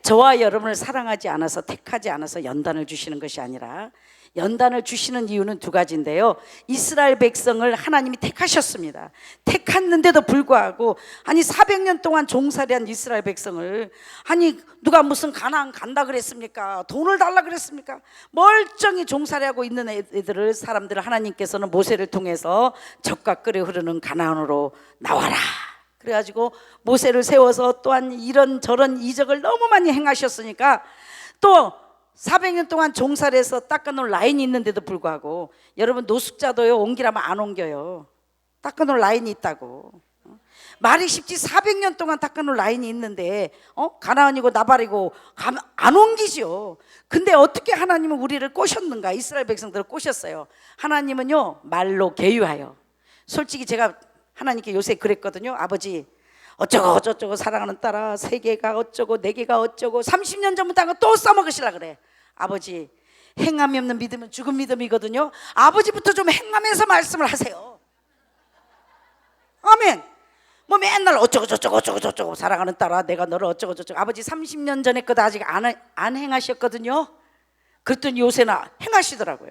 저와 여러분을 사랑하지 않아서, 택하지 않아서 연단을 주시는 것이 아니라, 연단을 주시는 이유는 두 가지인데요. 이스라엘 백성을 하나님이 택하셨습니다. 택했는데도 불구하고, 아니 400년 동안 종살이한 이스라엘 백성을, 아니 누가 무슨 가나안 간다 그랬습니까? 돈을 달라 그랬습니까? 멀쩡히 종살이하고 있는 사람들을 하나님께서는 모세를 통해서 적과 끓여 흐르는 가나안으로 나와라, 그래가지고 모세를 세워서 또한 이런저런 이적을 너무 많이 행하셨으니까, 또 400년 동안 종살이해서 닦아놓은 라인이 있는데도 불구하고, 여러분 노숙자도요 옮기라면 안 옮겨요. 닦아놓은 라인이 있다고. 말이 쉽지 400년 동안 닦아놓은 라인이 있는데 가나안이고 나발이고 안 옮기죠. 근데 어떻게 하나님은 우리를 꼬셨는가? 이스라엘 백성들을 꼬셨어요. 하나님은요 말로 계유하여. 솔직히 제가 하나님께 요새 그랬거든요. 아버지 어쩌고 저쩌고 사랑하는 딸아, 3개가 어쩌고 4개가 어쩌고 30년 전부터 한 거 또 써먹으시라 그래. 아버지 행함이 없는 믿음은 죽은 믿음이거든요. 아버지부터 좀 행하면서 말씀을 하세요. 아멘. 뭐 맨날 어쩌고 저쩌고 사랑하는 딸아 내가 너를 어쩌고 저쩌고. 아버지 30년 전에 거다 아직 안 행하셨거든요. 그랬더니 요새는 행하시더라고요.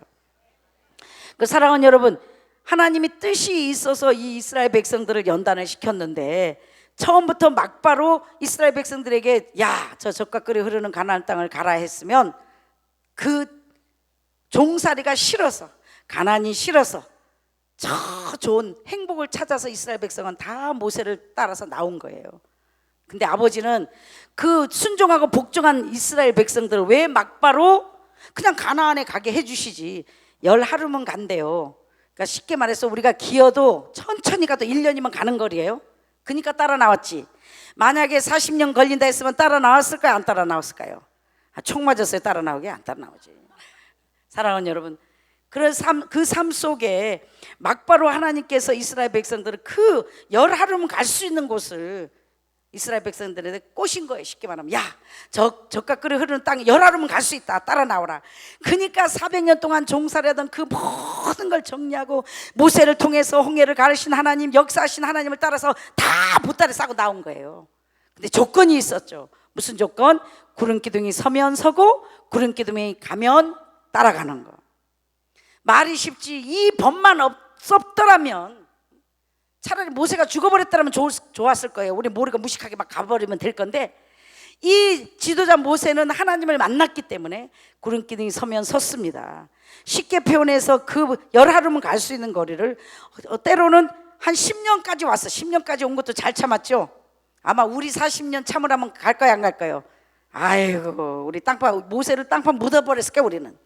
그 사랑하는 여러분, 하나님이 뜻이 있어서 이 이스라엘 백성들을 연단을 시켰는데, 처음부터 막바로 이스라엘 백성들에게 야, 저 적과 끓여 흐르는 가나안 땅을 가라 했으면, 그 종살이가 싫어서, 가나안이 싫어서 저 좋은 행복을 찾아서 이스라엘 백성은 다 모세를 따라서 나온 거예요. 근데 아버지는 그 순종하고 복종한 이스라엘 백성들을 왜 막바로 그냥 가나안에 가게 해주시지, 10하루면 간대요. 그러니까 쉽게 말해서 우리가 기어도 천천히 가도 1년이면 가는 거리예요. 그러니까 따라 나왔지. 만약에 40년 걸린다 했으면 따라 나왔을까요? 안 따라 나왔을까요? 총 맞았어요. 따라 나오게? 안 따라 나오지. 사랑하는 여러분, 그 삶 속에 막바로 하나님께서 이스라엘 백성들을 그 10하루면 갈 수 있는 곳을 이스라엘 백성들에게 꼬신 거예요. 쉽게 말하면 야, 적과 끓여 흐르는 땅에 10하루면 갈 수 있다, 따라 나오라. 그러니까 400년 동안 종살이하던 그 모든 걸 정리하고 모세를 통해서 홍해를 가르신 하나님, 역사하신 하나님을 따라서 다 보따리 싸고 나온 거예요. 근데 조건이 있었죠. 무슨 조건? 구름 기둥이 서면 서고 구름 기둥이 가면 따라가는 거. 말이 쉽지. 이 법만 없었더라면, 차라리 모세가 죽어버렸더라면 좋았을 거예요. 우리 모르고 무식하게 막 가버리면 될 건데, 이 지도자 모세는 하나님을 만났기 때문에 구름 기둥이 서면 섰습니다. 쉽게 표현해서 그 10하루면 갈 수 있는 거리를 때로는 한 10년까지 왔어. 10년까지 온 것도 잘 참았죠. 아마 우리 40년 참으라면 갈까요, 안 갈까요? 아이고, 우리 모세를 땅파 묻어버렸을까 우리는.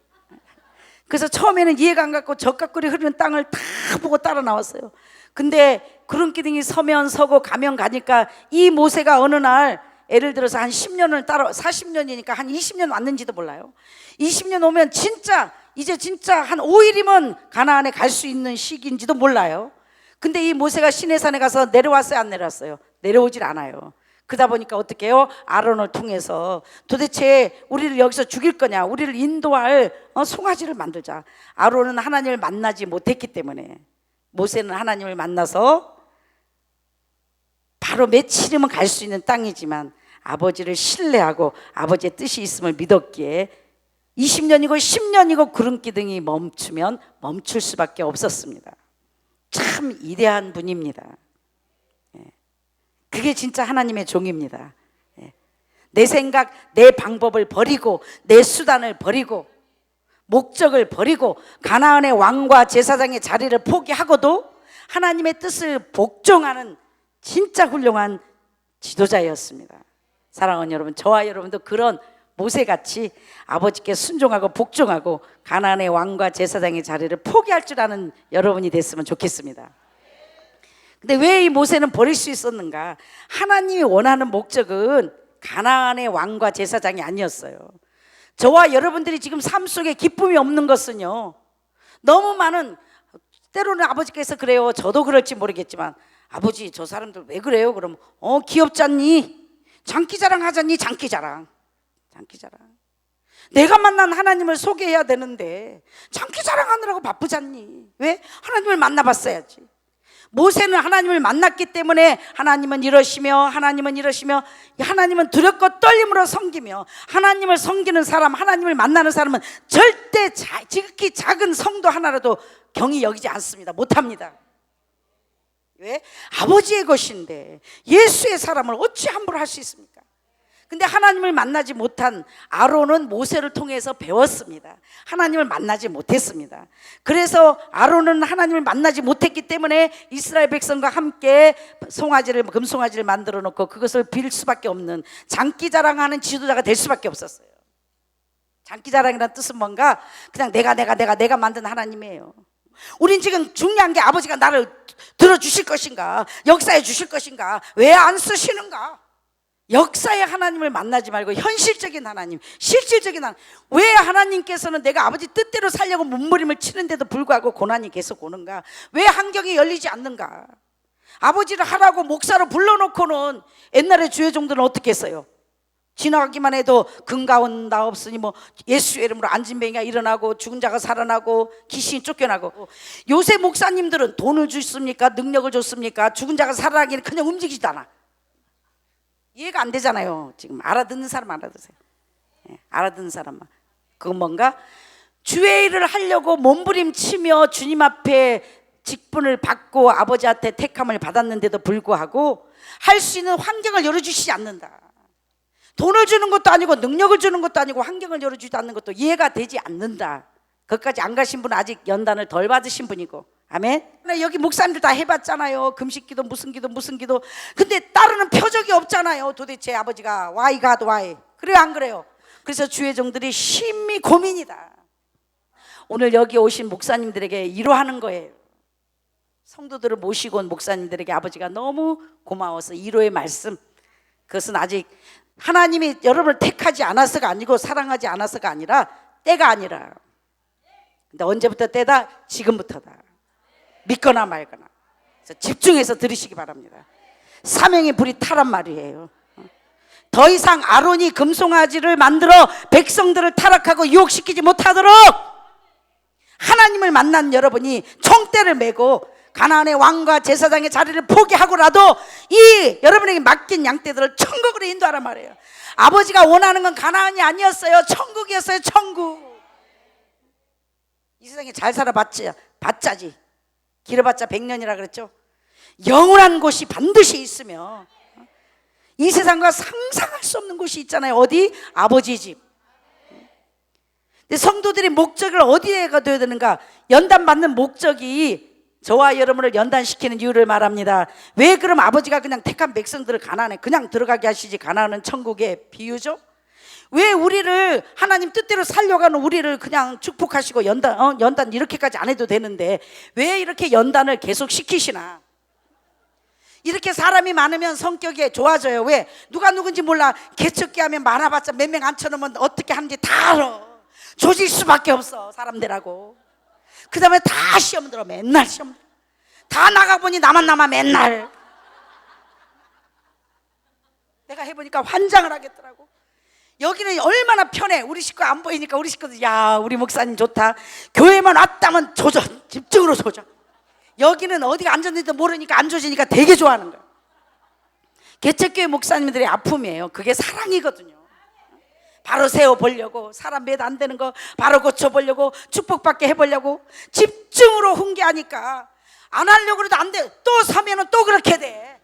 그래서 처음에는 이해가 안 갔고 적과 끓여 흐르는 땅을 다 보고 따라 나왔어요. 근데 구름 기둥이 서면 서고 가면 가니까 이 모세가 어느 날, 예를 들어서 한 10년을 따라, 40년이니까 한 20년 왔는지도 몰라요. 20년 오면 이제 진짜 한 5일이면 가나안에 갈 수 있는 시기인지도 몰라요. 근데 이 모세가 시내산에 가서 내려왔어요, 안 내려왔어요? 내려오질 않아요. 그러다 보니까 어떻게 해요? 아론을 통해서 도대체 우리를 여기서 죽일 거냐, 우리를 인도할 송아지를 만들자. 아론은 하나님을 만나지 못했기 때문에, 모세는 하나님을 만나서 바로 며칠이면 갈 수 있는 땅이지만 아버지를 신뢰하고 아버지의 뜻이 있음을 믿었기에 20년이고 10년이고 구름 기둥이 멈추면 멈출 수밖에 없었습니다. 참 위대한 분입니다. 그게 진짜 하나님의 종입니다. 내 생각, 내 방법을 버리고, 내 수단을 버리고, 목적을 버리고 가나안의 왕과 제사장의 자리를 포기하고도 하나님의 뜻을 복종하는 진짜 훌륭한 지도자였습니다. 사랑하는 여러분, 저와 여러분도 그런 모세같이 아버지께 순종하고 복종하고 가나안의 왕과 제사장의 자리를 포기할 줄 아는 여러분이 됐으면 좋겠습니다. 근데 왜 이 모세는 버릴 수 있었는가? 하나님이 원하는 목적은 가나안의 왕과 제사장이 아니었어요. 저와 여러분들이 지금 삶 속에 기쁨이 없는 것은요, 너무 많은, 때로는 아버지께서 그래요. 저도 그럴지 모르겠지만, 아버지 저 사람들 왜 그래요? 그럼 귀엽잖니? 장기자랑 하잖니? 장기자랑. 내가 만난 하나님을 소개해야 되는데 장기자랑 하느라고 바쁘잖니? 왜? 하나님을 만나봤어야지. 모세는 하나님을 만났기 때문에 하나님은 이러시며 하나님은 이러시며 하나님은 두렵고 떨림으로 섬기며, 하나님을 섬기는 사람, 하나님을 만나는 사람은 절대 지극히 작은 성도 하나라도 경히 여기지 않습니다. 못합니다. 왜? 아버지의 것인데 예수의 사람을 어찌 함부로 할 수 있습니까? 근데 하나님을 만나지 못한 아론은 모세를 통해서 배웠습니다. 하나님을 만나지 못했습니다. 그래서 아론은 하나님을 만나지 못했기 때문에 이스라엘 백성과 함께 금송아지를 만들어 놓고 그것을 빌 수밖에 없는, 장기자랑하는 지도자가 될 수밖에 없었어요. 장기자랑이라는 뜻은 뭔가? 그냥 내가 만든 하나님이에요. 우린 지금 중요한 게 아버지가 나를 들어주실 것인가, 역사해 주실 것인가, 왜 안 쓰시는가? 역사의 하나님을 만나지 말고 현실적인 하나님, 실질적인 하나님. 왜 하나님께서는 내가 아버지 뜻대로 살려고 몸부림을 치는데도 불구하고 고난이 계속 오는가? 왜 환경이 열리지 않는가? 아버지를 하라고 목사로 불러놓고는 옛날에 주의 종들은 어떻게 했어요? 지나가기만 해도 금가운 나 없으니 뭐 예수의 이름으로 안진뱅이가 일어나고 죽은 자가 살아나고 귀신이 쫓겨나고. 요새 목사님들은 돈을 줬습니까? 능력을 줬습니까? 죽은 자가 살아나기는 그냥 움직이지도 않아. 이해가 안 되잖아요. 지금 알아듣는 사람 알아두세요. 알아듣는 사람만. 그건 뭔가? 주의 일을 하려고 몸부림치며 주님 앞에 직분을 받고 아버지한테 택함을 받았는데도 불구하고 할 수 있는 환경을 열어주시지 않는다. 돈을 주는 것도 아니고 능력을 주는 것도 아니고 환경을 열어주지 않는 것도 이해가 되지 않는다. 거기까지 안 가신 분은 아직 연단을 덜 받으신 분이고. 아멘. 여기 목사님들 다 해봤잖아요. 금식기도 무슨 기도. 근데 따르는 표적이 없잖아요. 도대체 아버지가 why God why? 그래요 안 그래요? 그래서 주의 종들이 심히 고민이다. 오늘 여기 오신 목사님들에게 위로하는 거예요. 성도들을 모시고 온 목사님들에게 아버지가 너무 고마워서 위로의 말씀. 그것은 아직 하나님이 여러분을 택하지 않아서가 아니고 사랑하지 않아서가 아니라 때가 아니라. 근데 언제부터 때다? 지금부터다. 믿거나 말거나. 그래서 집중해서 들으시기 바랍니다. 사명의 불이 타란 말이에요. 더 이상 아론이 금송아지를 만들어 백성들을 타락하고 유혹시키지 못하도록 하나님을 만난 여러분이 총대를 메고 가나안의 왕과 제사장의 자리를 포기하고라도 이 여러분에게 맡긴 양떼들을 천국으로 인도하란 말이에요. 아버지가 원하는 건 가나안이 아니었어요. 천국이었어요. 천국. 이 세상에 잘 살아봤자지 길어봤자 100년이라 그랬죠. 영원한 곳이 반드시 있으며 이 세상과 상상할 수 없는 곳이 있잖아요. 어디? 아버지 집. 근데 성도들의 목적을 어디에 가둬야 되는가? 연단받는 목적이 저와 여러분을 연단시키는 이유를 말합니다. 왜 그럼 아버지가 그냥 택한 백성들을 가나안에 그냥 들어가게 하시지? 가나안은 천국의 비유죠. 왜 우리를 하나님 뜻대로 살려가는 우리를 그냥 축복하시고 연단 이렇게까지 안 해도 되는데 왜 이렇게 연단을 계속 시키시나? 이렇게 사람이 많으면 성격이 좋아져요. 왜? 누가 누군지 몰라. 개척기 하면 많아봤자 몇 명 앉혀놓으면 어떻게 하는지 다 알아. 조질 수밖에 없어 사람들하고. 그 다음에 다 시험 들어. 맨날 시험 들어. 다 나가보니 나만 남아 맨날. 내가 해보니까 환장을 하겠더라고. 여기는 얼마나 편해. 우리 식구 안 보이니까 우리 식구들 야 우리 목사님 좋다. 교회만 왔다면 조져. 집중으로 조져. 여기는 어디가 앉았는지도 모르니까 안 조지니까 되게 좋아하는 거야. 개척교회 목사님들의 아픔이에요. 그게 사랑이거든요. 바로 세워보려고, 사람 몇 안 되는 거 바로 고쳐보려고, 축복받게 해보려고 집중으로 훈계하니까 안 하려고 해도 안 돼. 또 사면은 또 그렇게 돼.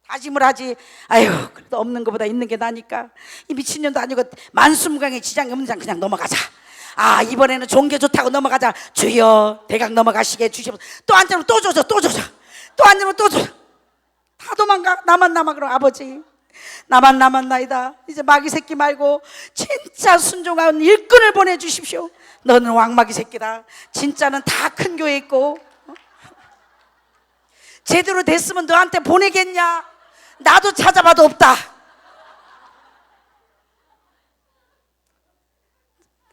다짐을 하지. 아유 그래도 없는 것보다 있는 게 나니까 이 미친년도 아니고 만수무강에 지장이 없는 장 그냥 넘어가자. 아 이번에는 좋은 게 좋다고 넘어가자. 주여 대강 넘어가시게 주시옵소서. 또 앉으면 또 조져. 또 앉으면 또 조져. 다 도망가. 나만 남아. 그럼 아버지 나만 남았나이다. 이제 마귀 새끼 말고 진짜 순종한 일꾼을 보내주십시오. 너는 왕마귀 새끼다. 진짜는 다 큰 교회 있고 제대로 됐으면 너한테 보내겠냐? 나도 찾아봐도 없다.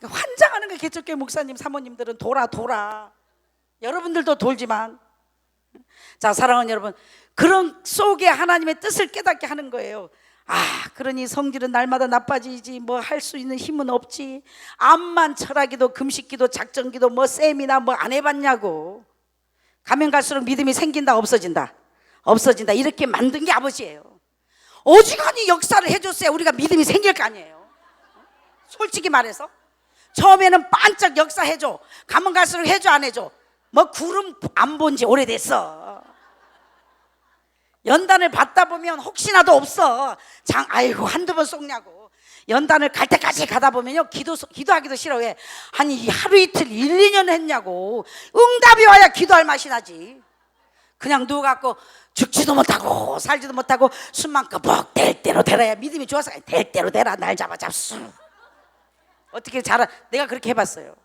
환장하는 거. 개척교회 목사님 사모님들은 돌아. 여러분들도 돌지만. 자 사랑하는 여러분, 그런 속에 하나님의 뜻을 깨닫게 하는 거예요. 아 그러니 성질은 날마다 나빠지지 뭐 할 수 있는 힘은 없지. 암만 철학기도 금식기도 작전기도 뭐 쌤이나 뭐 안 해봤냐고. 가면 갈수록 믿음이 생긴다 없어진다? 없어진다. 이렇게 만든 게 아버지예요. 어지간히 역사를 해줬어야 우리가 믿음이 생길 거 아니에요. 솔직히 말해서 처음에는 반짝 역사해줘. 가면 갈수록 해줘 안 해줘? 뭐 구름 안 본 지 오래됐어. 연단을 받다 보면 혹시나도 없어. 아이고 한두 번 쏘냐고. 연단을 갈 때까지 가다 보면요, 기도하기도 싫어해. 아니 하루 이틀 1, 2년 했냐고. 응답이 와야 기도할 맛이 나지. 그냥 누워갖고 죽지도 못하고 살지도 못하고 숨만 끄벅 될 대로 되라야 믿음이 좋아서. 될 대로 되라. 날 잡아 잡수. 어떻게 잘하. 내가 그렇게 해봤어요.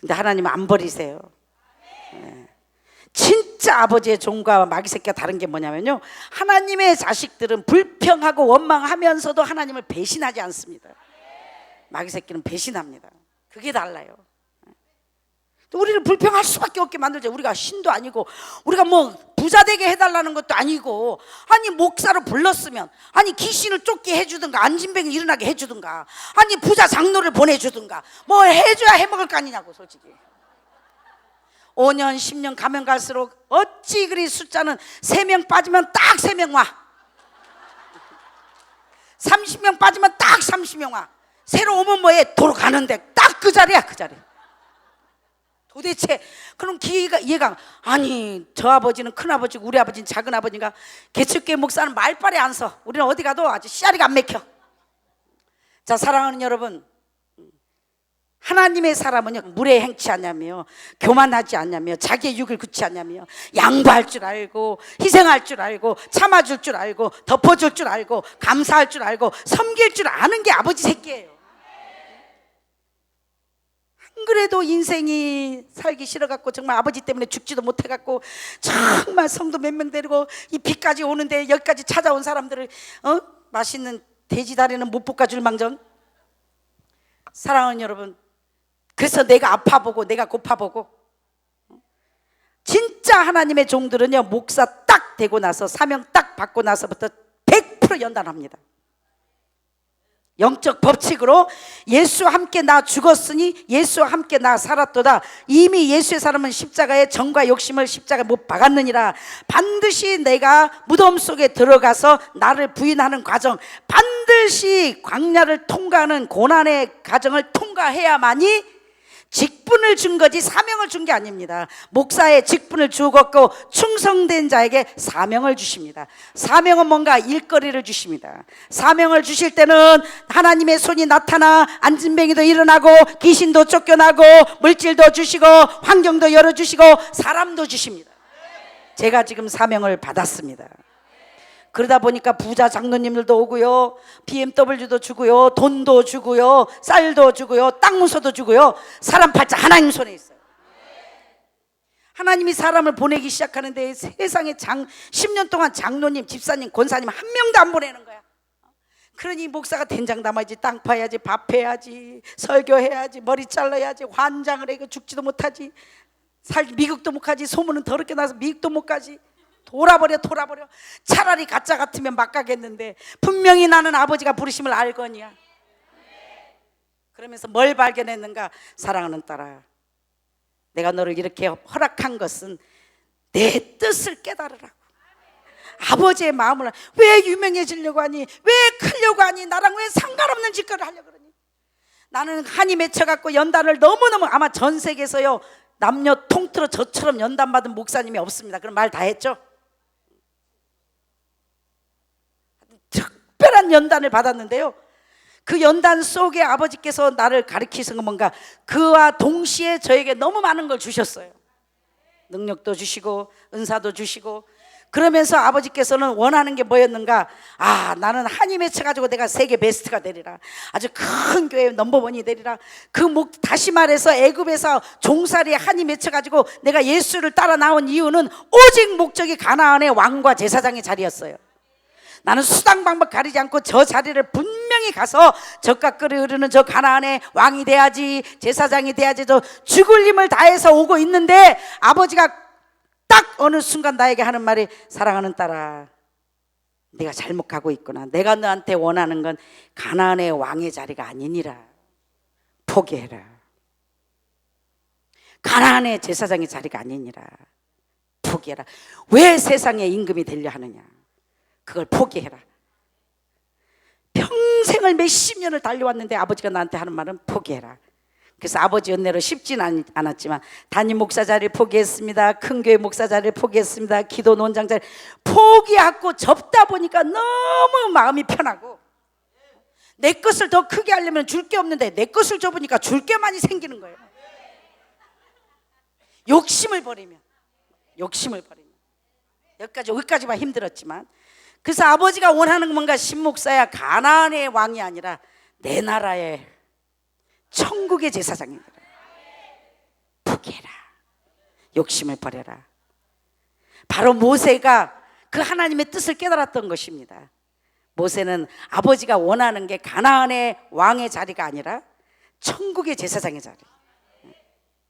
근데 하나님은 안 버리세요. 네. 진짜 아버지의 종과 마귀 새끼가 다른 게 뭐냐면요, 하나님의 자식들은 불평하고 원망하면서도 하나님을 배신하지 않습니다. 마귀 새끼는 배신합니다. 그게 달라요. 우리를 불평할 수밖에 없게 만들죠. 우리가 신도 아니고, 우리가 뭐 부자 되게 해달라는 것도 아니고, 아니 목사로 불렀으면 아니 귀신을 쫓게 해주든가 안진병이 일어나게 해주든가 아니 부자 장로를 보내주든가 뭐 해줘야 해먹을 거 아니냐고. 솔직히 5년 10년 가면 갈수록 어찌 그리 숫자는 3명 빠지면 딱 3명 와. 30명 빠지면 딱 30명 와. 새로 오면 뭐해? 도로 가는데 딱 그 자리야. 그 자리. 도대체 그럼 이해가. 아니 저 아버지는 큰아버지고 우리 아버지는 작은아버지인가. 개척교회 목사는 말빨에 안 서. 우리는 어디 가도 아주 씨알이가 안 맥혀. 자, 사랑하는 여러분, 하나님의 사람은요, 물에 행치 않냐며, 교만하지 않냐며, 자기의 육을 굳지 않냐며, 양보할 줄 알고, 희생할 줄 알고, 참아줄 줄 알고, 덮어줄 줄 알고, 감사할 줄 알고, 섬길 줄 아는 게 아버지 새끼예요. 안 그래도 인생이 살기 싫어갖고 정말 아버지 때문에 죽지도 못해갖고 정말 성도 몇 명 데리고 이 비까지 오는데 여기까지 찾아온 사람들을 맛있는 돼지다리는 못 볶아줄 망정. 사랑하는 여러분, 그래서 내가 아파보고 내가 고파보고, 진짜 하나님의 종들은요, 목사 딱 되고 나서 사명 딱 받고 나서부터 100% 연단합니다. 영적 법칙으로 예수와 함께 나 죽었으니 예수와 함께 나 살았도다. 이미 예수의 사람은 십자가의 정과 욕심을 십자가에 못 박았느니라. 반드시 내가 무덤 속에 들어가서 나를 부인하는 과정, 반드시 광야를 통과하는 고난의 과정을 통과해야만이 직분을 준 거지 사명을 준 게 아닙니다. 목사의 직분을 주었고 충성된 자에게 사명을 주십니다. 사명은 뭔가? 일거리를 주십니다. 사명을 주실 때는 하나님의 손이 나타나 안진뱅이도 일어나고 귀신도 쫓겨나고 물질도 주시고 환경도 열어주시고 사람도 주십니다. 제가 지금 사명을 받았습니다. 그러다 보니까 부자 장로님들도 오고요, BMW도 주고요, 돈도 주고요, 쌀도 주고요, 땅 문서도 주고요. 사람 팔자 하나님 손에 있어요. 하나님이 사람을 보내기 시작하는데 세상에 10년 동안 장로님, 집사님, 권사님 한 명도 안 보내는 거야. 그러니 목사가 된장 담아야지, 땅 파야지, 밥 해야지, 설교해야지, 머리 잘라야지, 환장을 해. 죽지도 못하지, 미국도 못 가지, 소문은 더럽게 나서 미국도 못 가지. 돌아버려. 차라리 가짜 같으면 막 가겠는데 분명히 나는 아버지가 부르심을 알거니와. 그러면서 뭘 발견했는가? 사랑하는 딸아, 내가 너를 이렇게 허락한 것은 내 뜻을 깨달으라고. 아버지의 마음을. 왜 유명해지려고 하니? 왜 크려고 하니? 나랑 왜 상관없는 짓거리를 하려고 그러니? 나는 한이 맺혀갖고 연단을 너무너무, 아마 전 세계에서요 남녀 통틀어 저처럼 연단 받은 목사님이 없습니다. 그럼 말 다 했죠? 특별한 연단을 받았는데요, 그 연단 속에 아버지께서 나를 가르치신 건 뭔가? 그와 동시에 저에게 너무 많은 걸 주셨어요. 능력도 주시고 은사도 주시고. 그러면서 아버지께서는 원하는 게 뭐였는가? 나는 한이 맺혀가지고 내가 세계 베스트가 되리라, 아주 큰 교회 넘버원이 되리라. 다시 말해서 애굽에서 종살이에 한이 맺혀가지고 내가 예수를 따라 나온 이유는 오직 목적이 가나안의 왕과 제사장의 자리였어요. 나는 수당 방법 가리지 않고 저 자리를 분명히 가서 젖과 꿀이 흐르는 저 가나안의 왕이 돼야지, 제사장이 돼야지, 저 죽을 힘을 다해서 오고 있는데, 아버지가 딱 어느 순간 나에게 하는 말이, 사랑하는 딸아, 내가 잘못 가고 있구나. 내가 너한테 원하는 건 가나안의 왕의 자리가 아니니라. 포기해라. 가나안의 제사장의 자리가 아니니라. 포기해라. 왜 세상에 임금이 되려 하느냐? 그걸 포기해라. 평생을 몇십 년을 달려왔는데 아버지가 나한테 하는 말은 포기해라. 그래서 아버지 은혜로 쉽지는 않았지만 담임 목사 자리를 포기했습니다. 큰 교회 목사 자리를 포기했습니다. 기도 논장 자리 포기하고 접다 보니까 너무 마음이 편하고, 내 것을 더 크게 하려면 줄 게 없는데 내 것을 접으니까 줄 게 많이 생기는 거예요. 욕심을 버리면 여기까지만 힘들었지만, 그래서 아버지가 원하는 건 뭔가 신목사야 가나안의 왕이 아니라 내 나라의 천국의 제사장이다. 포기해라. 욕심을 버려라. 바로 모세가 그 하나님의 뜻을 깨달았던 것입니다. 모세는 아버지가 원하는 게 가나안의 왕의 자리가 아니라 천국의 제사장의 자리.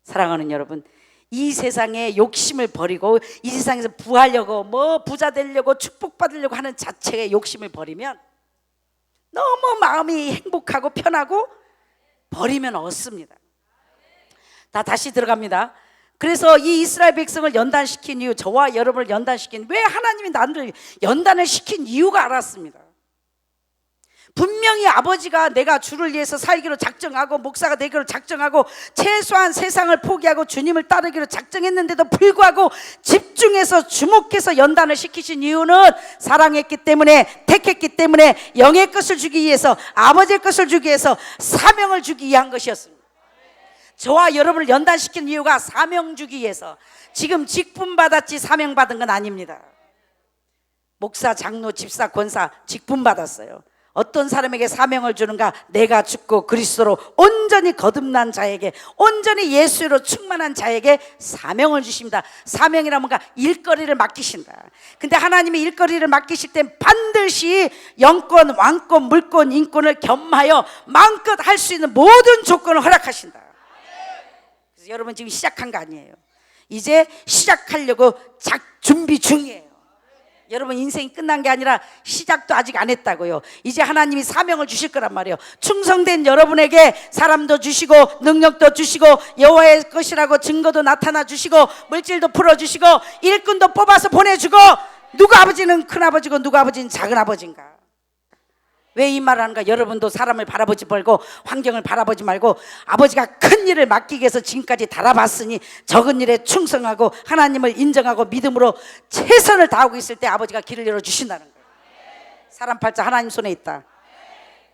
사랑하는 여러분, 이 세상에 욕심을 버리고 이 세상에서 부하려고 부자 되려고 축복받으려고 하는 자체의 욕심을 버리면 너무 마음이 행복하고 편하고, 버리면 얻습니다. 다시 들어갑니다. 그래서 이 이스라엘 백성을 연단시킨 이유, 저와 여러분을 연단시킨, 왜 하나님이 나를 연단을 시킨 이유가 알았습니다. 분명히 아버지가 내가 주를 위해서 살기로 작정하고 목사가 되기로 작정하고 최소한 세상을 포기하고 주님을 따르기로 작정했는데도 불구하고 집중해서 주목해서 연단을 시키신 이유는 사랑했기 때문에, 택했기 때문에, 영의 것을 주기 위해서, 아버지의 것을 주기 위해서, 사명을 주기 위한 것이었습니다. 저와 여러분을 연단시킨 이유가 사명 주기 위해서. 지금 직분 받았지 사명 받은 건 아닙니다. 목사, 장로, 집사, 권사 직분 받았어요. 어떤 사람에게 사명을 주는가? 내가 죽고 그리스도로 온전히 거듭난 자에게, 온전히 예수로 충만한 자에게 사명을 주십니다. 사명이란 뭔가 일거리를 맡기신다. 근데 하나님이 일거리를 맡기실 땐 반드시 영권, 왕권, 물권, 인권을 겸하여 마음껏 할 수 있는 모든 조건을 허락하신다. 그래서 여러분 지금 시작한 거 아니에요. 이제 시작하려고 준비 중이에요. 여러분 인생이 끝난 게 아니라 시작도 아직 안 했다고요. 이제 하나님이 사명을 주실 거란 말이에요. 충성된 여러분에게 사람도 주시고 능력도 주시고 여호와의 것이라고 증거도 나타나 주시고 물질도 풀어주시고 일꾼도 뽑아서 보내주고, 누구 아버지는 큰 아버지고 누구 아버지는 작은 아버지인가? 왜 이 말을 하는가? 여러분도 사람을 바라보지 말고 환경을 바라보지 말고 아버지가 큰 일을 맡기기 위해서 지금까지 달아봤으니 적은 일에 충성하고 하나님을 인정하고 믿음으로 최선을 다하고 있을 때 아버지가 길을 열어주신다는 거예요. 사람 팔자 하나님 손에 있다.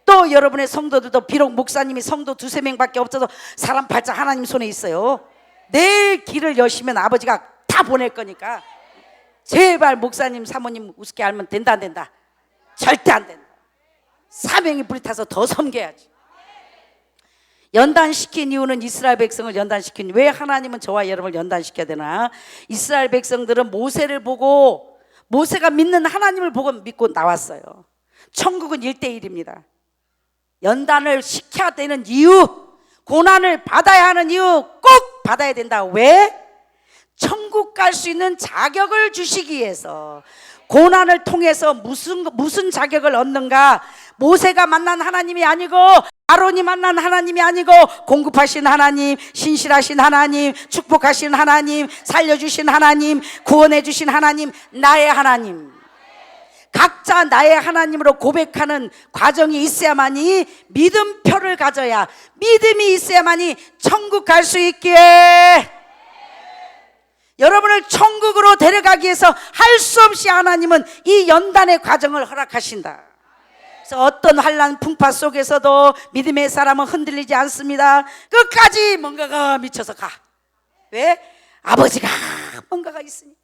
또 여러분의 성도들도 비록 목사님이 성도 2-3명밖에 없어도 사람 팔자 하나님 손에 있어요. 내일 길을 여시면 아버지가 다 보낼 거니까 제발 목사님 사모님 우습게 알면 된다 안 된다? 절대 안 된다. 사명이 불타서 더 섬겨야지. 연단시킨 이유는 이스라엘 백성을 연단시킨, 왜 하나님은 저와 여러분을 연단시켜야 되나? 이스라엘 백성들은 모세를 보고, 모세가 믿는 하나님을 보고 믿고 나왔어요. 천국은 1:1입니다. 연단을 시켜야 되는 이유, 고난을 받아야 하는 이유, 꼭 받아야 된다. 왜? 천국 갈 수 있는 자격을 주시기 위해서. 고난을 통해서 무슨 자격을 얻는가? 모세가 만난 하나님이 아니고, 아론이 만난 하나님이 아니고, 공급하신 하나님, 신실하신 하나님, 축복하신 하나님, 살려주신 하나님, 구원해주신 하나님, 나의 하나님. 각자 나의 하나님으로 고백하는 과정이 있어야만이, 믿음표를 가져야, 믿음이 있어야만이 천국 갈 수 있기에, 여러분을 천국으로 데려가기 위해서 할 수 없이 하나님은 이 연단의 과정을 허락하신다. 그래서 어떤 환난 풍파 속에서도 믿음의 사람은 흔들리지 않습니다. 끝까지 뭔가가 미쳐서 가. 왜? 아버지가 뭔가가 있으니까.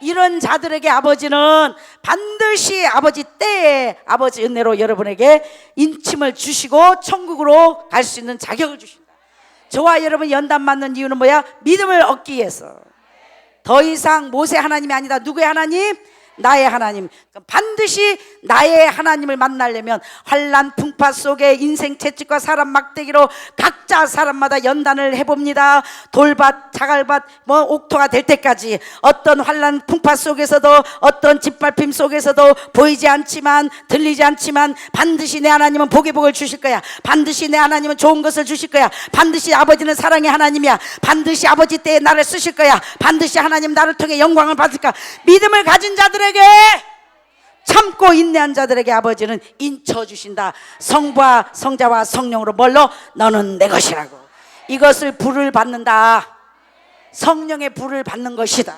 이런 자들에게 아버지는 반드시 아버지 때에 아버지 은혜로 여러분에게 인침을 주시고 천국으로 갈 수 있는 자격을 주신다. 저와 여러분 연단 맞는 이유는 뭐야? 믿음을 얻기 위해서. 더 이상 모세 하나님이 아니다. 누구의 하나님? 나의 하나님. 반드시 나의 하나님을 만나려면 환난 풍파 속에 인생 채찍과 사람 막대기로 각자 사람마다 연단을 해봅니다. 돌밭 자갈밭 옥토가 될 때까지 어떤 환난 풍파 속에서도 어떤 짓밟힘 속에서도 보이지 않지만 들리지 않지만 반드시 내 하나님은 복의 복을 주실 거야. 반드시 내 하나님은 좋은 것을 주실 거야. 반드시 아버지는 사랑의 하나님이야. 반드시 아버지 때에 나를 쓰실 거야. 반드시 하나님 나를 통해 영광을 받을 거야. 믿음을 가진 자들에게, 참고 인내한 자들에게 아버지는 인쳐 주신다. 성부와 성자와 성령으로 뭘로? 너는 내 것이라고. 이것을 불을 받는다. 성령의 불을 받는 것이다.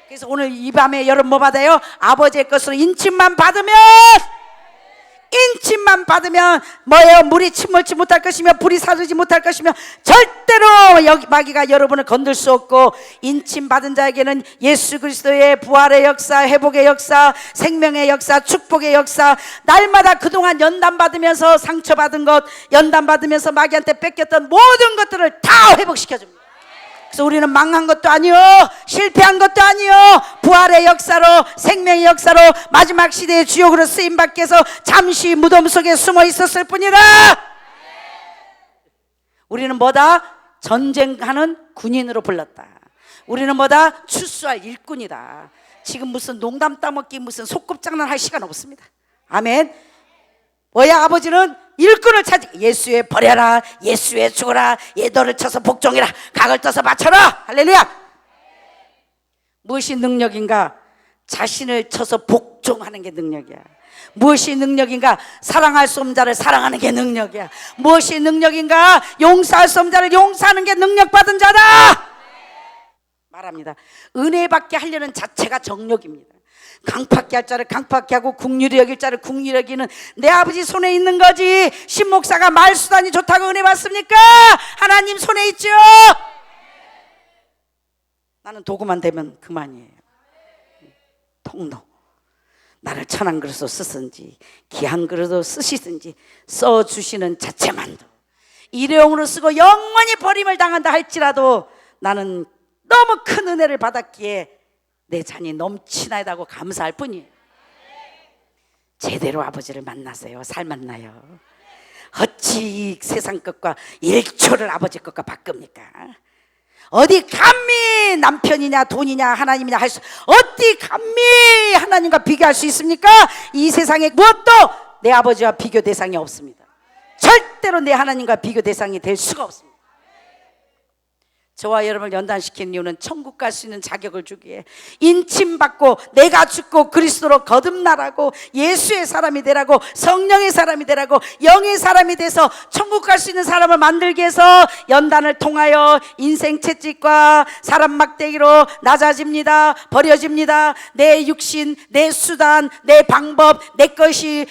그래서 오늘 이 밤에 여러분 뭐 받아요? 아버지의 것으로 인침만 받으면, 인침만 받으면 뭐예요? 물이 침몰치 못할 것이며 불이 사르지 못할 것이며 절대로 여기 마귀가 여러분을 건들 수 없고, 인침 받은 자에게는 예수 그리스도의 부활의 역사, 회복의 역사, 생명의 역사, 축복의 역사, 날마다 그동안 연단 받으면서 상처받은 것, 연단 받으면서 마귀한테 뺏겼던 모든 것들을 다 회복시켜 줍니다. 그래서 우리는 망한 것도 아니요, 실패한 것도 아니요, 부활의 역사로, 생명의 역사로 마지막 시대의 주역으로 쓰임받기 위해서 잠시 무덤 속에 숨어 있었을 뿐이다. 우리는 뭐다? 전쟁하는 군인으로 불렀다. 우리는 뭐다? 추수할 일꾼이다. 지금 무슨 농담 따먹기, 무슨 소꿉장난 할 시간 없습니다. 아멘. 뭐야? 아버지는 일꾼을 찾지. 예수에 버려라, 예수에 죽어라, 얘 너를 쳐서 복종해라, 각을 떠서 바쳐라. 할렐루야. 무엇이 능력인가? 자신을 쳐서 복종하는 게 능력이야. 무엇이 능력인가? 사랑할 수 없는 자를 사랑하는 게 능력이야. 무엇이 능력인가? 용서할 수 없는 자를 용서하는 게 능력받은 자다 말합니다. 은혜 받게 하려는 자체가 정욕입니다. 강팍게 할 자를 강팍게 하고 국률이 여길 자를 국률이 여기는 내 아버지 손에 있는 거지. 신목사가 말수단이 좋다고 은혜 받습니까? 하나님 손에 있죠. 나는 도구만 되면 그만이에요. 통로. 나를 천한 그릇으로 쓰든지 귀한 그릇으로 쓰시든지 써주시는 자체만도 일회용으로 쓰고 영원히 버림을 당한다 할지라도 나는 너무 큰 은혜를 받았기에 내 잔이 넘치나이다고 감사할 뿐이에요. 제대로 아버지를 만나세요. 살 만나요. 어찌 세상 것과 1초를 아버지 것과 바꿉니까? 어디 감히 남편이냐 돈이냐 하나님이냐 할 수, 어디 감히 하나님과 비교할 수 있습니까? 이 세상에 무엇도 내 아버지와 비교 대상이 없습니다. 절대로 내 하나님과 비교 대상이 될 수가 없습니다. 저와 여러분을 연단시키는 이유는 천국 갈 수 있는 자격을 주기 위해, 인침받고 내가 죽고 그리스도로 거듭나라고, 예수의 사람이 되라고, 성령의 사람이 되라고, 영의 사람이 돼서 천국 갈 수 있는 사람을 만들기 위해서 연단을 통하여 인생 채찍과 사람 막대기로 낮아집니다. 버려집니다. 내 육신, 내 수단, 내 방법, 내 것이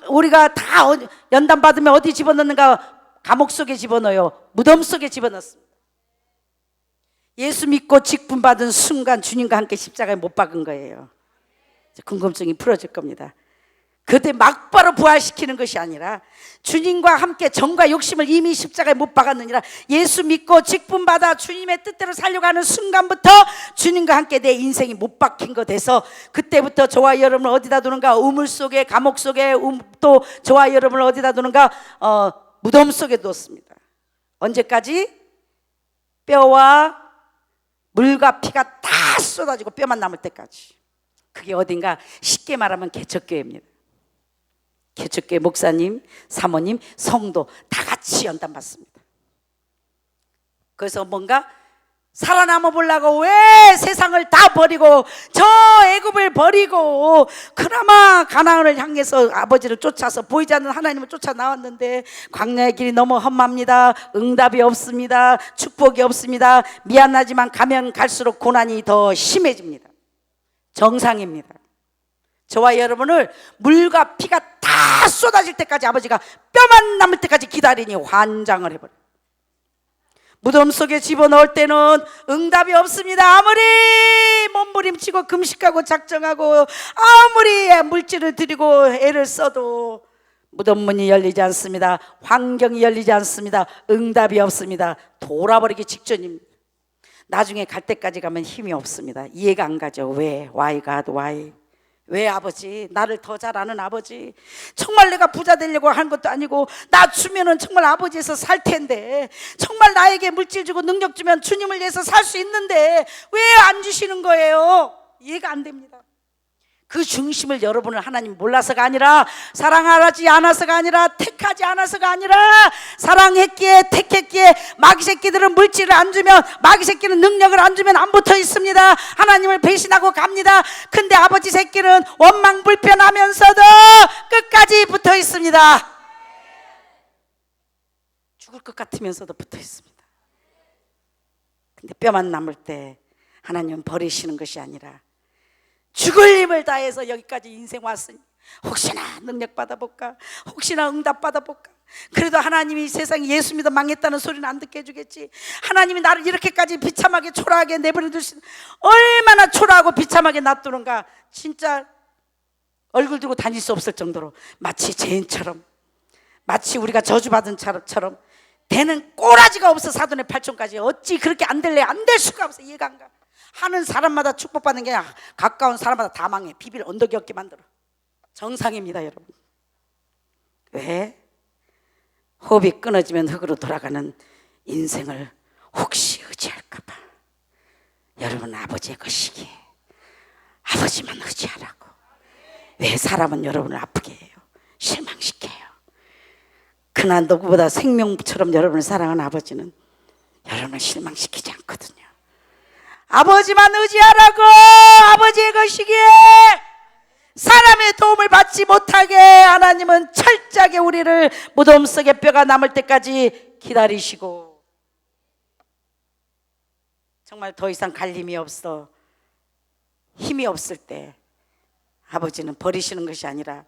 우리가 다 연단 받으면 어디 집어넣는가? 감옥 속에 집어넣어요. 무덤 속에 집어넣습니다. 예수 믿고 직분받은 순간 주님과 함께 십자가에 못 박은 거예요. 궁금증이 풀어질 겁니다. 그때 막바로 부활시키는 것이 아니라 주님과 함께 정과 욕심을 이미 십자가에 못 박았느니라. 예수 믿고 직분받아 주님의 뜻대로 살려고 하는 순간부터 주님과 함께 내 인생이 못 박힌 거 돼서, 그때부터 저와 여러분을 어디다 두는가? 우물 속에, 감옥 속에, 또 저와 여러분을 어디다 두는가? 무덤 속에 두었습니다. 언제까지? 뼈와 물과 피가 다 쏟아지고 뼈만 남을 때까지. 그게 어딘가? 쉽게 말하면 개척교회입니다. 개척교회 목사님, 사모님, 성도 다 같이 연단받습니다. 그래서 뭔가 살아남아 보려고 왜 세상을 다 버리고 저 애굽을 버리고 그나마 가나안을 향해서 아버지를 쫓아서 보이지 않는 하나님을 쫓아 나왔는데 광야의 길이 너무 험합니다. 응답이 없습니다. 축복이 없습니다. 미안하지만 가면 갈수록 고난이 더 심해집니다. 정상입니다. 저와 여러분을 물과 피가 다 쏟아질 때까지 아버지가 뼈만 남을 때까지 기다리니 환장을 해버려요. 무덤 속에 집어넣을 때는 응답이 없습니다. 아무리 몸부림치고 금식하고 작정하고 아무리 물질을 드리고 애를 써도 무덤 문이 열리지 않습니다. 환경이 열리지 않습니다. 응답이 없습니다. 돌아버리기 직전입니다. 나중에 갈 때까지 가면 힘이 없습니다. 이해가 안 가죠. 왜? Why God? Why? 왜 아버지? 나를 더 잘 아는 아버지. 정말 내가 부자 되려고 한 것도 아니고 나 주면은 정말 아버지에서 살 텐데, 정말 나에게 물질 주고 능력 주면 주님을 위해서 살 수 있는데 왜 안 주시는 거예요? 이해가 안 됩니다. 그 중심을 여러분을 하나님 몰라서가 아니라, 사랑하지 않아서가 아니라, 택하지 않아서가 아니라, 사랑했기에 택했기에 마귀 새끼들은 물질을 안 주면, 마귀 새끼는 능력을 안 주면 안 붙어 있습니다. 하나님을 배신하고 갑니다. 근데 아버지 새끼는 원망 불편하면서도 끝까지 붙어 있습니다. 죽을 것 같으면서도 붙어 있습니다. 근데 뼈만 남을 때 하나님은 버리시는 것이 아니라 죽을 힘을 다해서 여기까지 인생 왔으니 혹시나 능력 받아볼까, 혹시나 응답 받아볼까. 그래도 하나님이 세상에 예수 믿어 망했다는 소리는 안 듣게 해주겠지. 하나님이 나를 이렇게까지 비참하게 초라하게 내버려 두신, 얼마나 초라하고 비참하게 놔두는가. 진짜 얼굴 들고 다닐 수 없을 정도로, 마치 죄인처럼, 마치 우리가 저주받은 처럼 되는 꼬라지가 없어. 사돈의 팔촌까지 어찌 그렇게 안 될래? 안 될 수가 없어. 이해가 안 가. 하는 사람마다 축복받는 게 아니라 가까운 사람마다 다 망해. 비빌 언덕이 없게 만들어. 정상입니다, 여러분. 왜? 호흡이 끊어지면 흙으로 돌아가는 인생을 혹시 의지할까봐. 여러분, 아버지의 것이기에 아버지만 의지하라고. 왜 사람은 여러분을 아프게 해요? 실망시켜요. 그러나 누구보다 생명처럼 여러분을 사랑하는 아버지는 여러분을 실망시키지 않거든요. 아버지만 의지하라고. 아버지의 것이기에 사람의 도움을 받지 못하게 하나님은 철저하게 우리를 무덤 속에 뼈가 남을 때까지 기다리시고, 정말 더 이상 갈 힘이 없어, 힘이 없을 때 아버지는 버리시는 것이 아니라,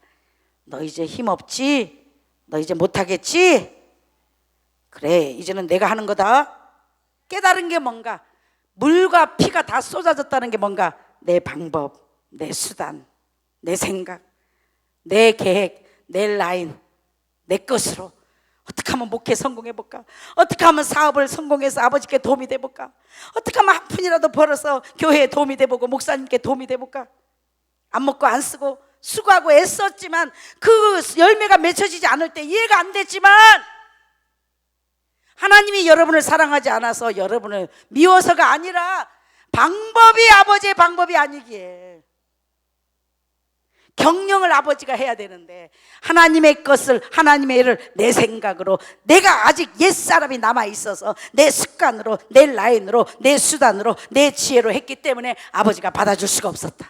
너 이제 힘 없지? 너 이제 못하겠지? 그래, 이제는 내가 하는 거다. 깨달은 게 뭔가? 물과 피가 다 쏟아졌다는 게 뭔가? 내 방법, 내 수단, 내 생각, 내 계획, 내 라인, 내 것으로 어떻게 하면 목회 성공해볼까? 어떻게 하면 사업을 성공해서 아버지께 도움이 돼볼까? 어떻게 하면 한 푼이라도 벌어서 교회에 도움이 돼보고 목사님께 도움이 돼볼까? 안 먹고 안 쓰고 수고하고 애썼지만 그 열매가 맺혀지지 않을 때 이해가 안 됐지만, 하나님이 여러분을 사랑하지 않아서 여러분을 미워서가 아니라 방법이 아버지의 방법이 아니기에 경영을 아버지가 해야 되는데, 하나님의 것을, 하나님의 일을 내 생각으로, 내가 아직 옛사람이 남아있어서 내 습관으로, 내 라인으로, 내 수단으로, 내 지혜로 했기 때문에 아버지가 받아줄 수가 없었다.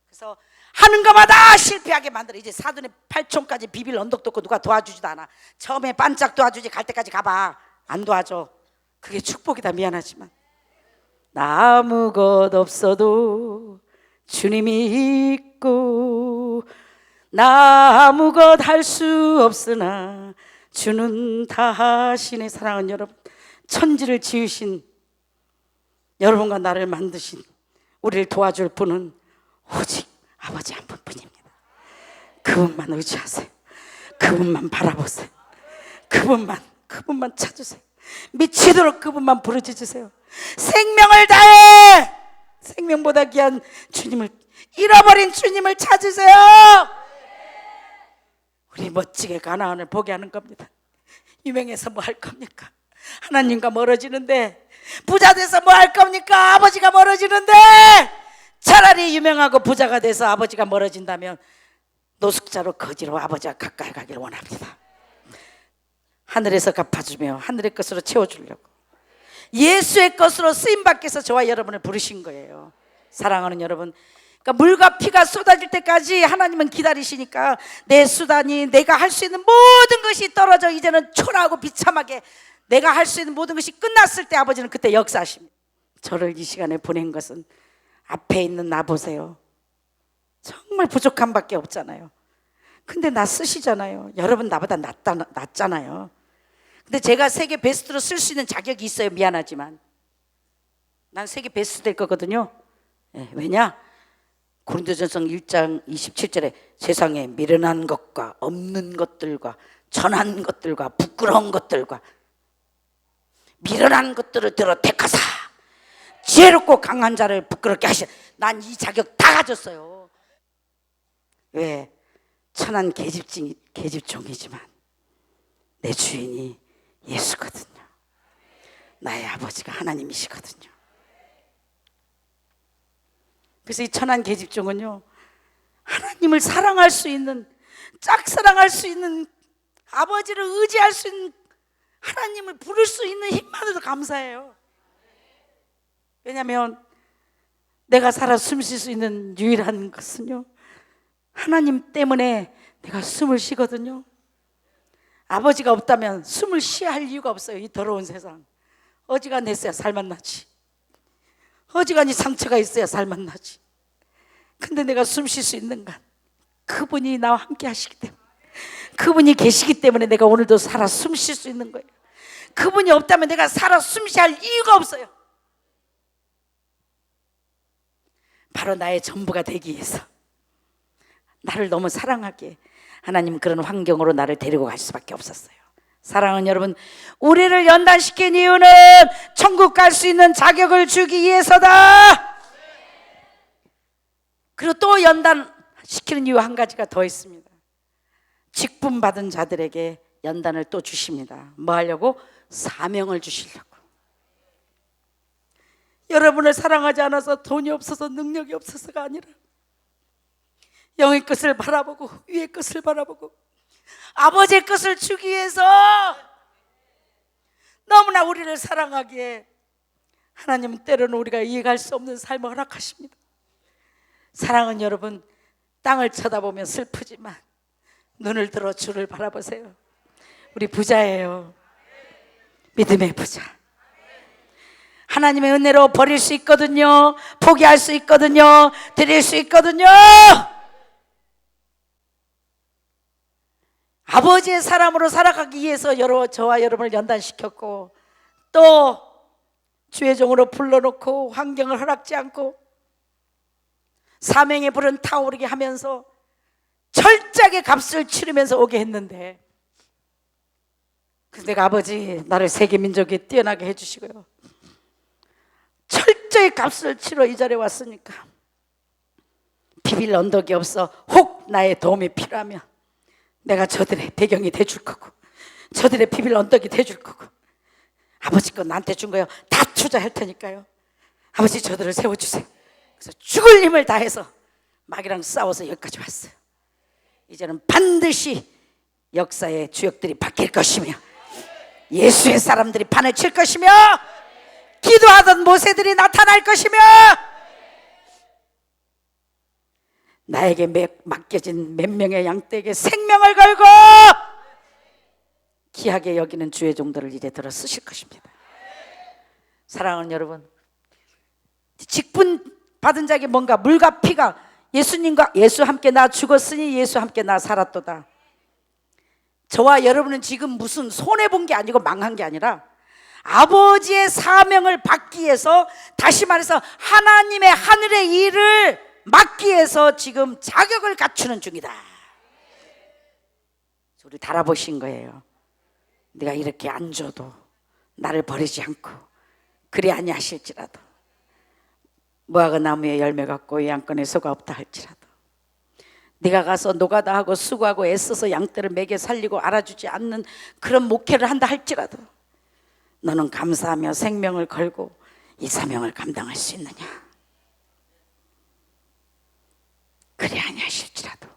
그래서 하는 것마다 실패하게 만들어. 이제 사돈의 팔촌까지 비빌 언덕도 없고 누가 도와주지도 않아. 처음에 반짝 도와주지, 갈 때까지 가봐. 안 도와줘. 그게 축복이다. 미안하지만 나 아무것 없어도 주님이 있고, 나 아무것 할 수 없으나 주는 다 하시네. 사랑하는 여러분, 천지를 지으신 여러분과 나를 만드신, 우리를 도와줄 분은 오직 아버지 한 분뿐입니다. 그분만 의지하세요. 그분만 바라보세요. 그분만 찾으세요. 미치도록 그분만 부르짖으세요. 생명을 다해 생명보다 귀한 주님을, 잃어버린 주님을 찾으세요. 우리 멋지게 가나안을 보게 하는 겁니다. 유명해서 뭐 할 겁니까? 하나님과 멀어지는데. 부자 돼서 뭐 할 겁니까? 아버지가 멀어지는데. 차라리 유명하고 부자가 돼서 아버지가 멀어진다면 노숙자로 거지로 아버지와 가까이 가길 원합니다. 하늘에서 갚아주며 하늘의 것으로 채워주려고, 예수의 것으로 쓰임받기 위해서 저와 여러분을 부르신 거예요. 사랑하는 여러분, 그러니까 물과 피가 쏟아질 때까지 하나님은 기다리시니까, 내 수단이, 내가 할 수 있는 모든 것이 떨어져 이제는 초라하고 비참하게 내가 할 수 있는 모든 것이 끝났을 때 아버지는 그때 역사하십니다. 저를 이 시간에 보낸 것은 앞에 있는 나 보세요. 정말 부족한 밖에 없잖아요. 근데 나 쓰시잖아요. 여러분 나보다 낫잖아요. 근데 제가 세계 베스트로 쓸 수 있는 자격이 있어요. 미안하지만 난 세계 베스트 될 거거든요. 네, 왜냐? 고린도전서 1장 27절에 세상에 미련한 것과 없는 것들과 전한 것들과 부끄러운 것들과 미련한 것들을 들어 택하사 지혜롭고 강한 자를 부끄럽게 하시. 난 이 자격 다 가졌어요. 왜? 천한 계집종이지만 내 주인이 예수거든요. 나의 아버지가 하나님이시거든요. 그래서 이 천한 계집종은요, 하나님을 사랑할 수 있는, 짝사랑할 수 있는, 아버지를 의지할 수 있는, 하나님을 부를 수 있는 힘만으로도 감사해요. 왜냐하면 내가 살아 숨 쉴 수 있는 유일한 것은요, 하나님 때문에 내가 숨을 쉬거든요. 아버지가 없다면 숨을 쉬어야 할 이유가 없어요. 이 더러운 세상. 어지간히 있어야 살만 나지. 어지간히 상처가 있어야 살만 나지. 근데 내가 숨 쉴 수 있는 건 그분이 나와 함께 하시기 때문에, 그분이 계시기 때문에 내가 오늘도 살아 숨 쉴 수 있는 거예요. 그분이 없다면 내가 살아 숨 쉬어야 할 이유가 없어요. 바로 나의 전부가 되기 위해서, 나를 너무 사랑하기에 하나님 그런 환경으로 나를 데리고 갈 수밖에 없었어요. 사랑하는 여러분, 우리를 연단시킨 이유는 천국 갈 수 있는 자격을 주기 위해서다. 그리고 또 연단시키는 이유 한 가지가 더 있습니다. 직분 받은 자들에게 연단을 또 주십니다. 뭐 하려고? 사명을 주시려고. 여러분을 사랑하지 않아서 돈이 없어서 능력이 없어서가 아니라 영의 것을 바라보고 위의 것을 바라보고 아버지의 것을 주기 위해서 너무나 우리를 사랑하기에 하나님은 때로는 우리가 이해할 수 없는 삶을 허락하십니다. 사랑하는 여러분, 땅을 쳐다보면 슬프지만 눈을 들어 주를 바라보세요. 우리 부자예요. 믿음의 부자. 하나님의 은혜로 버릴 수 있거든요. 포기할 수 있거든요. 드릴 수 있거든요. 아버지의 사람으로 살아가기 위해서 저와 여러분을 연단시켰고, 또 주의 종으로 불러놓고 환경을 허락지 않고 사명의 불은 타오르게 하면서 철저하게 값을 치르면서 오게 했는데, 그래서 내가 아버지 나를 세계 민족에 뛰어나게 해주시고요, 철저히 값을 치러 이 자리에 왔으니까 비빌 언덕이 없어 혹 나의 도움이 필요하면 내가 저들의 배경이 돼줄 거고 저들의 비빌 언덕이 돼줄 거고, 아버지 거 나한테 준 거요 다 투자할 테니까요, 아버지 저들을 세워주세요. 그래서 죽을 힘을 다해서 마귀랑 싸워서 여기까지 왔어요. 이제는 반드시 역사의 주역들이 바뀔 것이며 예수의 사람들이 판을 칠 것이며 기도하던 모세들이 나타날 것이며 나에게 맡겨진 몇 명의 양떼에게 생명을 걸고 귀하게 여기는 주의 종들을 이제 들어 쓰실 것입니다. 사랑하는 여러분, 직분 받은 자에게 뭔가 물과 피가, 예수님과 예수 함께 나 죽었으니 예수 함께 나 살았도다. 저와 여러분은 지금 무슨 손해본 게 아니고 망한 게 아니라 아버지의 사명을 받기 위해서, 다시 말해서 하나님의 하늘의 일을 맡기 위해서 지금 자격을 갖추는 중이다. 우리 달아보신 거예요. 네가 이렇게 안 줘도 나를 버리지 않고 그리 아니하실지라도, 무화과 나무에 열매가 없고 양권에 소가 없다 할지라도, 네가 가서 노가다 하고 수고하고 애써서 양떼를 먹여 살리고 알아주지 않는 그런 목회를 한다 할지라도 너는 감사하며 생명을 걸고 이 사명을 감당할 수 있느냐? 그리 아니하실지라도.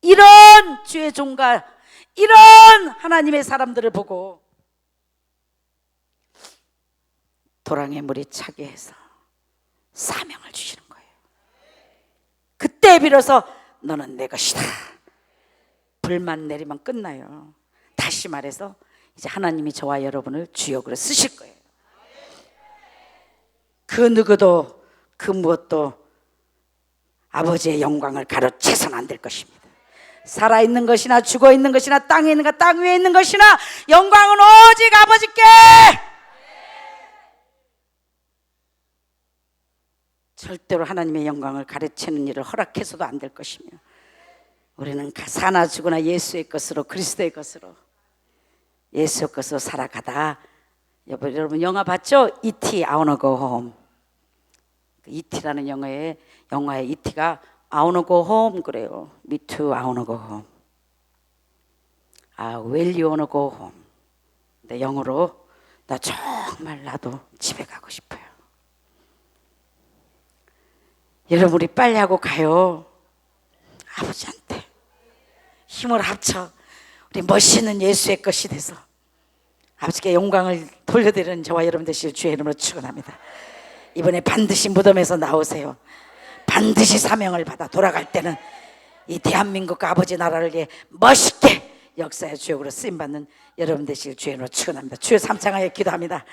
이런 주의 종과 이런 하나님의 사람들을 보고 도랑의 물이 차게 해서 사명을 주시는 거예요. 그때 비로소 너는 내 것이다. 불만 내리면 끝나요. 다시 말해서 이제 하나님이 저와 여러분을 주역으로 쓰실 거예요. 그 누구도 그 무엇도 아버지의 영광을 가로채서는 안 될 것입니다. 살아있는 것이나 죽어있는 것이나 땅에 있는 것, 땅 위에 있는 것이나 영광은 오직 아버지께. 절대로 하나님의 영광을 가르치는 일을 허락해서도 안 될 것이며, 우리는 사나 죽으나 예수의 것으로, 그리스도의 것으로, 예수의 것으로 살아가다. 여러분 영화 봤죠? E.T. I wanna go home. 이티라는 영화의 이티가 I wanna go home 그래요. Me too, I wanna go home. 아, Will you wanna go home? 근데 영어로 나 정말 나도 집에 가고 싶어요. 여러분 우리 빨리 하고 가요. 아버지한테 힘을 합쳐 우리 멋있는 예수의 것이 돼서 아버지께 영광을 돌려드리는 저와 여러분 되실 주의 이름으로 축원합니다. 이번에 반드시 무덤에서 나오세요. 반드시 사명을 받아 돌아갈 때는 이 대한민국과 아버지 나라를 위해 멋있게 역사의 주역으로 쓰임받는 여러분 되실 주의 이름으로 축원합니다. 주여 삼창하여 기도합니다.